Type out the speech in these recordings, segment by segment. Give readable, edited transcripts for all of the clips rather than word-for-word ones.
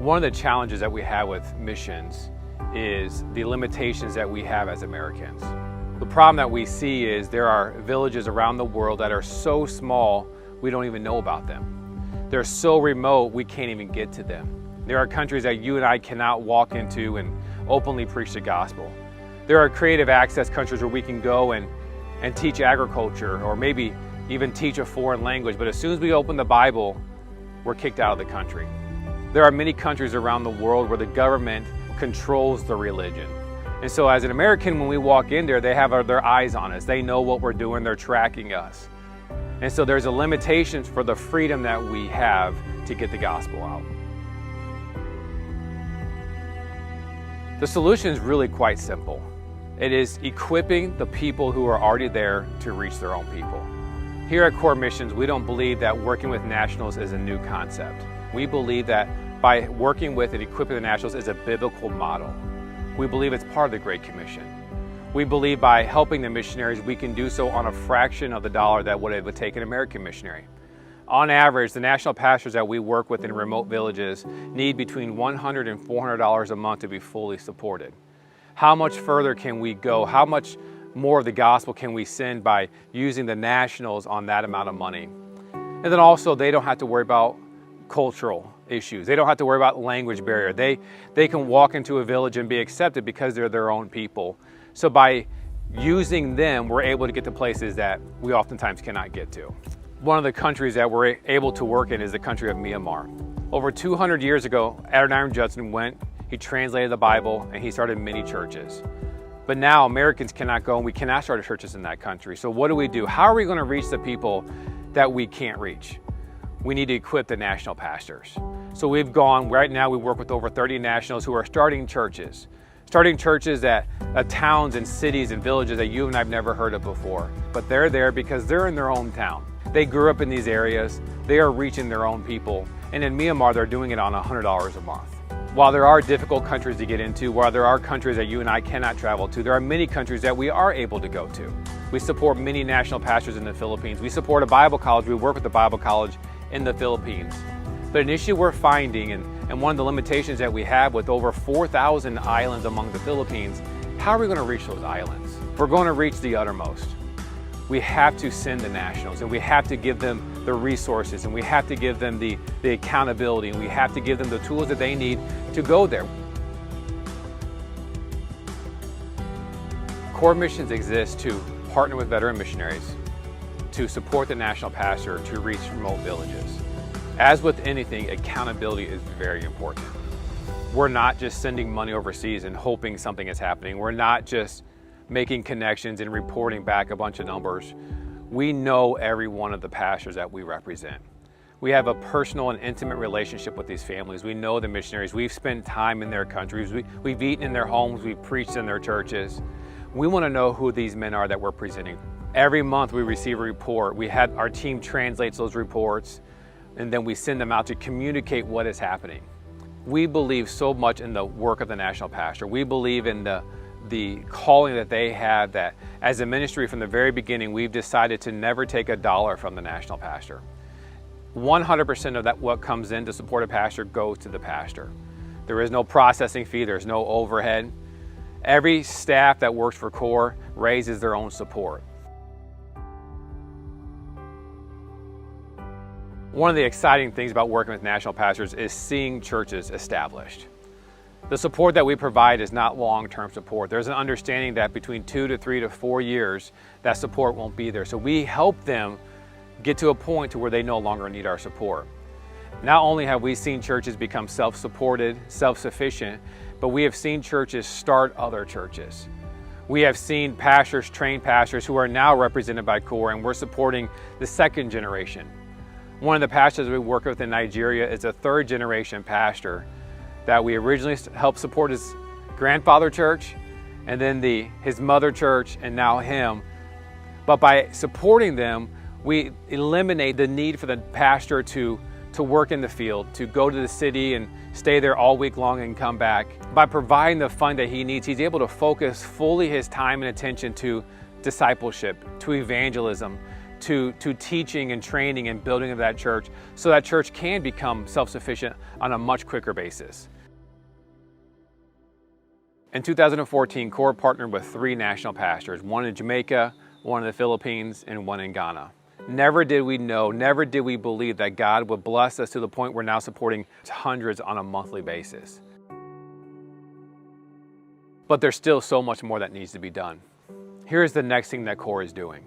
One of the challenges that we have with missions is the limitations that we have as Americans. The problem that we see is there are villages around the world that are so small we don't even know about them. They're so remote we can't even get to them. There are countries that you and I cannot walk into and openly preach the gospel. There are creative access countries where we can go and teach agriculture or maybe even teach a foreign language, but as soon as we open the Bible, we're kicked out of the country. There are many countries around the world where the government controls the religion. And so as an American, when we walk in there, they have their eyes on us. They know what we're doing, they're tracking us. And so there's a limitation for the freedom that we have to get the gospel out. The solution is really quite simple. It is equipping the people who are already there to reach their own people. Here at Core Missions, we don't believe that working with nationals is a new concept. We believe that by working with and equipping the nationals is a biblical model. We believe it's part of the Great Commission. We believe by helping the missionaries, we can do so on a fraction of the dollar that it would take an American missionary. On average, the national pastors that we work with in remote villages need between $100 and $400 a month to be fully supported. How much further can we go? How much more of the gospel can we send by using the nationals on that amount of money? And then also, they don't have to worry about cultural issues. They don't have to worry about language barrier. They can walk into a village and be accepted because they're their own people. So by using them, we're able to get to places that we oftentimes cannot get to. One of the countries that we're able to work in is the country of Myanmar. Over 200 years ago, Adoniram Judson went, he translated the Bible, and he started many churches. But now Americans cannot go and we cannot start churches in that country. So what do? How are we going to reach the people that we can't reach? We need to equip the national pastors. So we've gone, right now we work with over 30 nationals who are starting churches at towns and cities and villages that you and I've never heard of before. But they're there because they're in their hometown. They grew up in these areas, they are reaching their own people. And in Myanmar, they're doing it on $100 a month. While there are difficult countries to get into, while there are countries that you and I cannot travel to, there are many countries that we are able to go to. We support many national pastors in the Philippines. We support a Bible college. We work with the Bible college in the Philippines. But an issue we're finding, and one of the limitations that we have with over 4,000 islands among the Philippines, how are we going to reach those islands? If we're going to reach the uttermost, we have to send the nationals, and we have to give them the resources, and we have to give them the accountability, and we have to give them the tools that they need to go there. Core Missions exists to partner with veteran missionaries, to support the national pastor, to reach remote villages. As with anything, accountability is very important. We're not just sending money overseas and hoping something is happening. We're not just making connections and reporting back a bunch of numbers. We know every one of the pastors that we represent. We have a personal and intimate relationship with these families. We know the missionaries. We've spent time in their countries. We've eaten in their homes. We've preached in their churches. We want to know who these men are that we're presenting. Every month we receive a report. Our team translates those reports, and then we send them out to communicate what is happening. We believe so much in the work of the national pastor. We believe in the calling that they have, that as a ministry from the very beginning, we've decided to never take a dollar from the national pastor. 100% of that what comes in to support a pastor goes to the pastor. There is no processing fee, there's no overhead. Every staff that works for Core raises their own support. One of the exciting things about working with national pastors is seeing churches established. The support that we provide is not long-term support. There's an understanding that between 2 to 3 to 4 years, that support won't be there. So we help them get to a point to where they no longer need our support. Not only have we seen churches become self-supported, self-sufficient, but we have seen churches start other churches. We have seen pastors, trained pastors who are now represented by Core, and we're supporting the second generation. One of the pastors we work with in Nigeria is a third generation pastor that we originally helped support his grandfather church, and then his mother church, and now him. But by supporting them, we eliminate the need for the pastor to work in the field, to go to the city and stay there all week long and come back. By providing the fund that he needs, he's able to focus fully his time and attention to discipleship, to evangelism, to teaching and training and building of that church so that church can become self-sufficient on a much quicker basis. In 2014, CORE partnered with 3 national pastors, one in Jamaica, one in the Philippines, and one in Ghana. Never did we know, never did we believe that God would bless us to the point we're now supporting hundreds on a monthly basis. But there's still so much more that needs to be done. Here's the next thing that CORE is doing.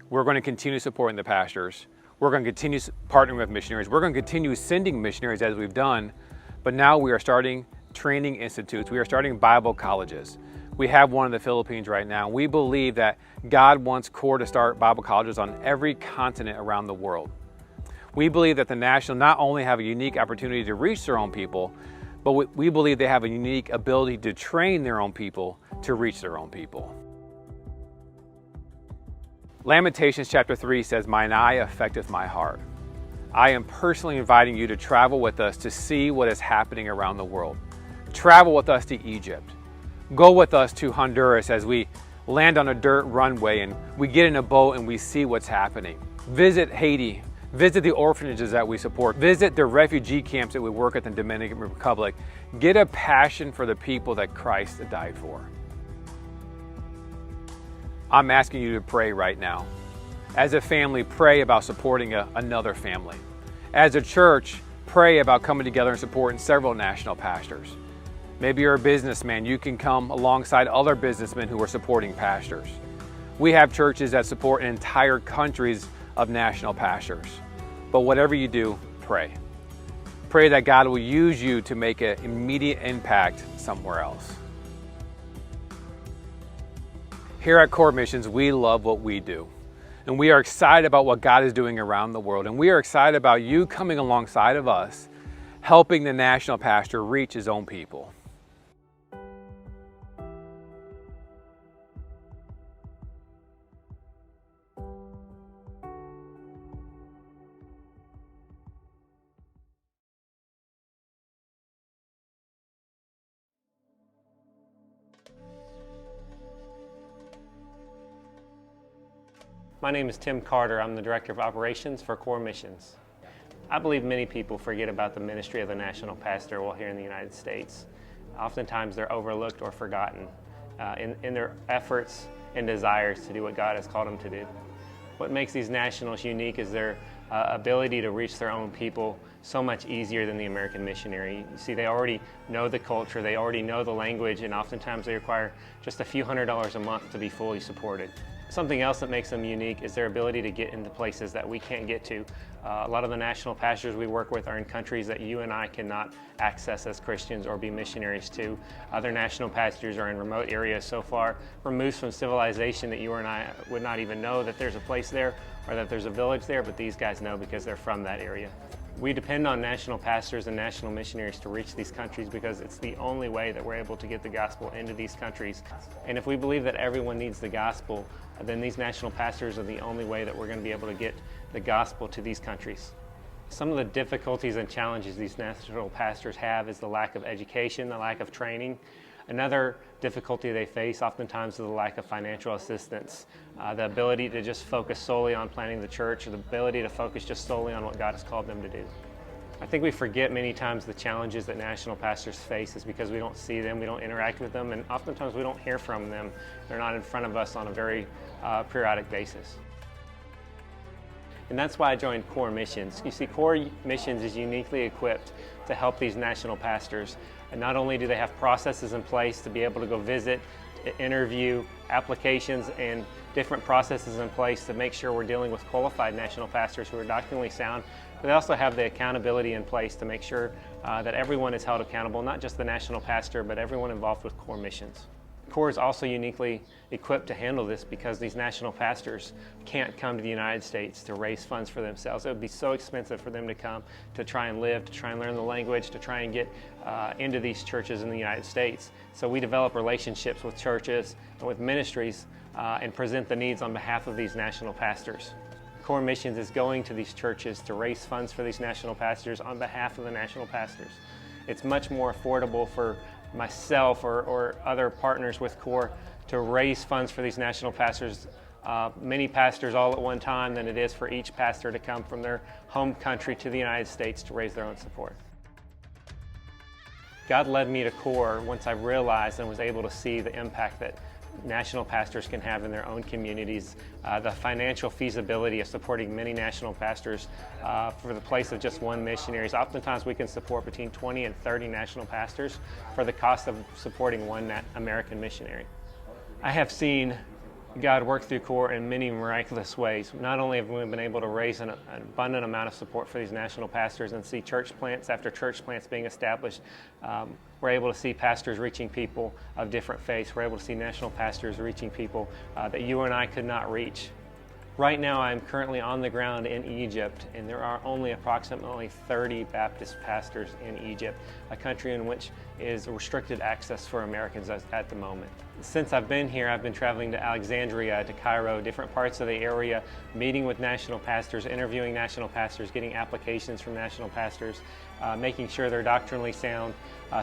We're going to continue supporting the pastors. We're going to continue partnering with missionaries. We're going to continue sending missionaries as we've done, but now we are starting training institutes. We are starting Bible colleges. We have one in the Philippines right now. We believe that God wants CORE to start Bible colleges on every continent around the world. We believe that the National not only have a unique opportunity to reach their own people, but we believe they have a unique ability to train their own people to reach their own people. Lamentations chapter 3 says, "Mine eye affecteth my heart." I am personally inviting you to travel with us to see what is happening around the world. Travel with us to Egypt. Go with us to Honduras as we land on a dirt runway and we get in a boat and we see what's happening. Visit Haiti. Visit the orphanages that we support. Visit the refugee camps that we work at in the Dominican Republic. Get a passion for the people that Christ died for. I'm asking you to pray right now. As a family, pray about supporting another family. As a church, pray about coming together and supporting several national pastors. Maybe you're a businessman, you can come alongside other businessmen who are supporting pastors. We have churches that support entire countries of national pastors. But whatever you do, pray. Pray that God will use you to make an immediate impact somewhere else. Here at CORE Missions, we love what we do. And we are excited about what God is doing around the world. And we are excited about you coming alongside of us, helping the national pastor reach his own people. My name is Tim Carter. I'm the Director of Operations for CORE Missions. I believe many people forget about the ministry of the national pastor while here in the United States. Oftentimes they're overlooked or forgotten in their efforts and desires to do what God has called them to do. What makes these nationals unique is their ability to reach their own people so much easier than the American missionary. You see, they already know the culture, they already know the language, and oftentimes they require just a few $100s a month to be fully supported. Something else that makes them unique is their ability to get into places that we can't get to. A lot of the national pastors we work with are in countries that you and I cannot access as Christians or be missionaries to. Other national pastors are in remote areas so far removed from civilization that you and I would not even know that there's a place there or that there's a village there, but these guys know because they're from that area. We depend on national pastors and national missionaries to reach these countries because it's the only way that we're able to get the gospel into these countries. And if we believe that everyone needs the gospel, then these national pastors are the only way that we're going to be able to get the gospel to these countries. Some of the difficulties and challenges these national pastors have is the lack of education, the lack of training. Another difficulty they face oftentimes is the lack of financial assistance, the ability to just focus solely on planning the church, or the ability to focus just solely on what God has called them to do. I think we forget many times the challenges that national pastors face is because we don't see them, we don't interact with them, and oftentimes we don't hear from them. They're not in front of us on a very periodic basis. And that's why I joined CORE Missions. You see, CORE Missions is uniquely equipped to help these national pastors. And not only do they have processes in place to be able to go visit, interview, applications, and different processes in place to make sure we're dealing with qualified national pastors who are doctrinally sound, but they also have the accountability in place to make sure that everyone is held accountable, not just the national pastor, but everyone involved with CORE Missions. CORE is also uniquely equipped to handle this because these national pastors can't come to the United States to raise funds for themselves. It would be so expensive for them to come to try and live, to try and learn the language, to try and get into these churches in the United States. So we develop relationships with churches and with ministries and present the needs on behalf of these national pastors. CORE Missions is going to these churches to raise funds for these national pastors on behalf of the national pastors. It's much more affordable for myself or other partners with CORE to raise funds for these national pastors many pastors all at one time than it is for each pastor to come from their home country to the United States to raise their own support. God led me to CORE once I realized and was able to see the impact that national pastors can have in their own communities, the financial feasibility of supporting many national pastors for the place of just one missionary. Oftentimes we can support between 20 and 30 national pastors for the cost of supporting one American missionary. I have seen God work through CORE in many miraculous ways. Not only have we been able to raise an abundant amount of support for these national pastors and see church plants after church plants being established, we're able to see pastors reaching people of different faiths. We're able to see national pastors reaching people that you and I could not reach. Right now I'm currently on the ground in Egypt, and there are only approximately 30 Baptist pastors in Egypt, a country in which is restricted access for Americans at the moment. Since I've been here, I've been traveling to Alexandria, to Cairo, different parts of the area, meeting with national pastors, interviewing national pastors, getting applications from national pastors, making sure they're doctrinally sound,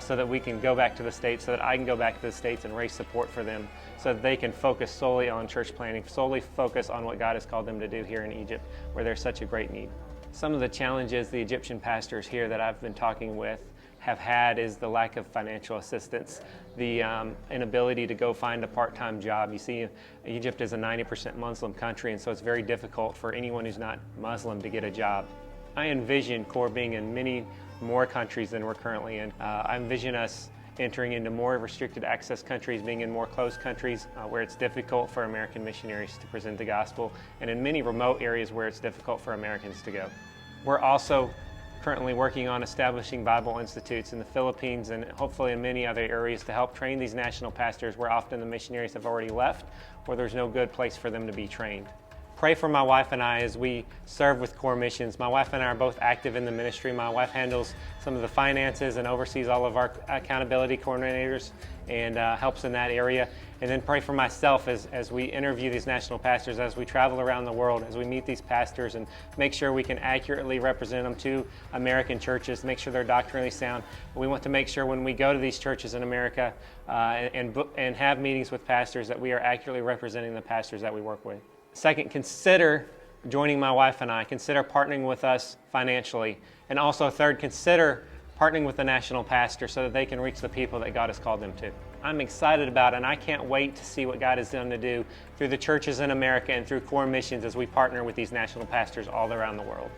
so that we can go back to the States, so that I can go back to the States and raise support for them, so that they can focus solely on church planting, solely focus on what God has called them to do here in Egypt, where there's such a great need. Some of the challenges the Egyptian pastors here that I've been talking with have had is the lack of financial assistance, the inability to go find a part-time job. You see, Egypt is a 90% Muslim country, and so it's very difficult for anyone who's not Muslim to get a job. I envision CORE being in many more countries than we're currently in. I envision us entering into more restricted access countries, being in more closed countries where it's difficult for American missionaries to present the gospel, and in many remote areas where it's difficult for Americans to go. We're also currently working on establishing Bible institutes in the Philippines and hopefully in many other areas to help train these national pastors where often the missionaries have already left or there's no good place for them to be trained. Pray for my wife and I as we serve with CORE Missions. My wife and I are both active in the ministry. My wife handles some of the finances and oversees all of our accountability coordinators and helps in that area. And then pray for myself as we interview these national pastors, as we travel around the world, as we meet these pastors and make sure we can accurately represent them to American churches, make sure they're doctrinally sound. We want to make sure when we go to these churches in America and have meetings with pastors that we are accurately representing the pastors that we work with. Second, consider joining my wife and I. Consider partnering with us financially. And also third, consider partnering with the national pastor so that they can reach the people that God has called them to. I'm excited about it, and I can't wait to see what God has done to do through the churches in America and through CORE Missions as we partner with these national pastors all around the world.